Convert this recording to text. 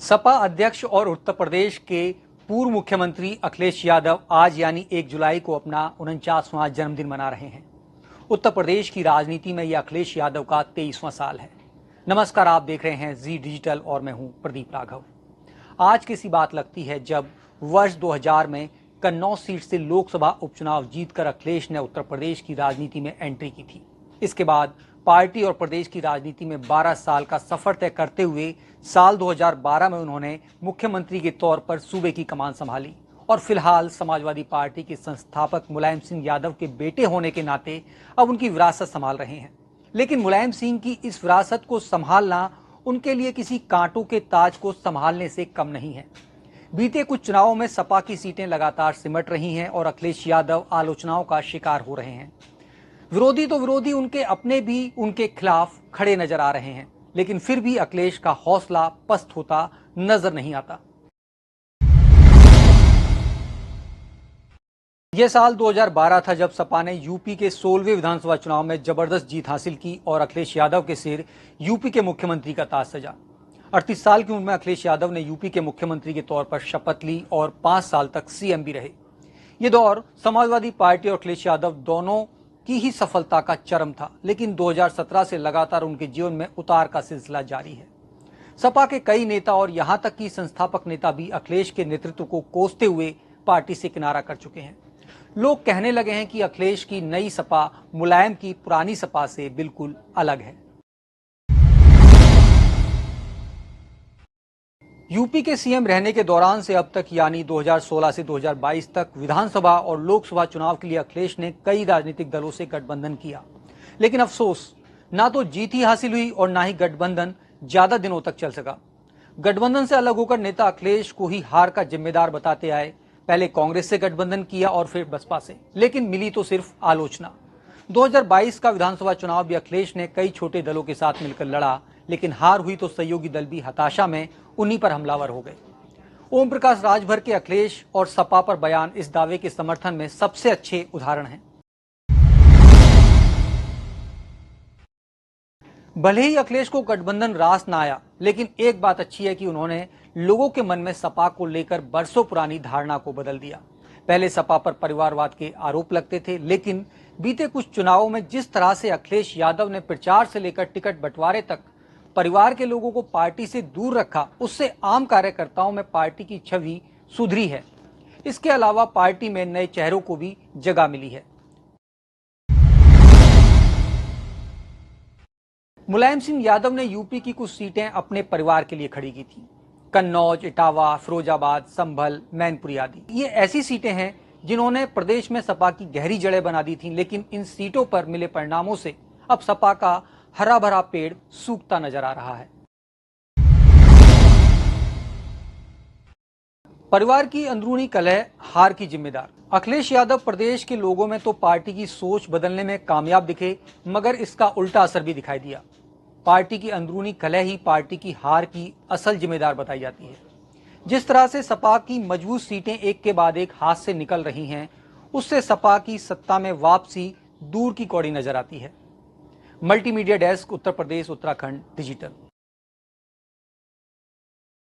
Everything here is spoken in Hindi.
सपा अध्यक्ष और उत्तर प्रदेश के पूर्व मुख्यमंत्री अखिलेश यादव आज यानी 1 जुलाई को अपना 49वां जन्मदिन मना रहे हैं। उत्तर प्रदेश की राजनीति में यह अखिलेश यादव का 23वां साल है। नमस्कार, आप देख रहे हैं जी डिजिटल और मैं हूं प्रदीप राघव। आज की सी बात लगती है जब वर्ष 2000 में कन्नौज सीट से लोकसभा उपचुनाव जीतकर अखिलेश ने उत्तर प्रदेश की राजनीति में एंट्री की थी। इसके बाद पार्टी और प्रदेश की राजनीति में 12 साल का सफर तय करते हुए साल 2012 में उन्होंने मुख्यमंत्री के तौर पर सूबे की कमान संभाली और फिलहाल समाजवादी पार्टी के संस्थापक मुलायम सिंह यादव के बेटे होने के नाते अब उनकी विरासत संभाल रहे हैं। लेकिन मुलायम सिंह की इस विरासत को संभालना उनके लिए किसी कांटों के ताज को संभालने से कम नहीं है। बीते कुछ चुनावों में सपा की सीटें लगातार सिमट रही हैं और अखिलेश यादव आलोचनाओं का शिकार हो रहे हैं। विरोधी उनके अपने भी उनके खिलाफ खड़े नजर आ रहे हैं, लेकिन फिर भी अखिलेश का हौसला पस्त होता नजर नहीं आता। यह साल 2012 था जब सपा ने यूपी के 16वें विधानसभा चुनाव में जबरदस्त जीत हासिल की और अखिलेश यादव के सिर यूपी के मुख्यमंत्री का ताज सजा। 38 साल की उम्र में अखिलेश यादव ने यूपी के मुख्यमंत्री के तौर पर शपथ ली और 5 साल तक सीएम भी रहे। ये दौर समाजवादी पार्टी और अखिलेश यादव दोनों की ही सफलता का चरम था, लेकिन 2017 से लगातार उनके जीवन में उतार का सिलसिला जारी है। सपा के कई नेता और यहां तक कि संस्थापक नेता भी अखिलेश के नेतृत्व को कोसते हुए पार्टी से किनारा कर चुके हैं। लोग कहने लगे हैं कि अखिलेश की नई सपा मुलायम की पुरानी सपा से बिल्कुल अलग है। यूपी के सीएम रहने के दौरान से अब तक यानी 2016 से 2022 तक विधानसभा और लोकसभा चुनाव के लिए अखिलेश ने कई राजनीतिक दलों से गठबंधन किया, लेकिन अफसोस ना तो जीत ही हासिल हुई और ना ही गठबंधन ज्यादा दिनों तक चल सका। गठबंधन से अलग होकर नेता अखिलेश को ही हार का जिम्मेदार बताते आए। पहले कांग्रेस से गठबंधन किया और फिर बसपा से, लेकिन मिली तो सिर्फ आलोचना। 2022 का विधानसभा चुनाव भी अखिलेश ने कई छोटे दलों के साथ मिलकर लड़ा, लेकिन हार हुई तो सहयोगी दल भी हताशा में उन्हीं पर हमलावर हो गए। ओम प्रकाश राजभर के अखिलेश और सपा पर बयान इस दावे के समर्थन में सबसे अच्छे उदाहरण हैं। भले ही अखिलेश को गठबंधन रास न आया, लेकिन एक बात अच्छी है कि उन्होंने लोगों के मन में सपा को लेकर बरसों पुरानी धारणा को बदल दिया। पहले सपा पर परिवारवाद के आरोप लगते थे, लेकिन बीते कुछ चुनावों में जिस तरह से अखिलेश यादव ने प्रचार से लेकर टिकट बंटवारे तक परिवार के लोगों को पार्टी से दूर रखा, उससे आम कार्यकर्ताओं में पार्टी की छवि सुधरी है। इसके अलावा पार्टी में नए चेहरों को भी जगह मिली है। मुलायम सिंह यादव ने यूपी की कुछ सीटें अपने परिवार के लिए खड़ी की थी। कन्नौज, इटावा, फिरोजाबाद, संभल, मैनपुरी आदि ये ऐसी सीटें हैं जिन्होंने प्रदेश में सपा की गहरी जड़ें बना दी थीं, लेकिन इन सीटों पर मिले परिणामों से अब सपा का हरा भरा पेड़ सूखता नजर आ रहा है। परिवार की अंदरूनी कलह हार की जिम्मेदार। अखिलेश यादव प्रदेश के लोगों में तो पार्टी की सोच बदलने में कामयाब दिखे, मगर इसका उल्टा असर भी दिखाई दिया। पार्टी की अंदरूनी कलह ही पार्टी की हार की असल जिम्मेदार बताई जाती है। जिस तरह से सपा की मजबूत सीटें एक के बाद एक हाथ से निकल रही हैं, उससे सपा की सत्ता में वापसी दूर की कौड़ी नजर आती है। Multimedia desk, Uttar Pradesh Uttarakhand digital.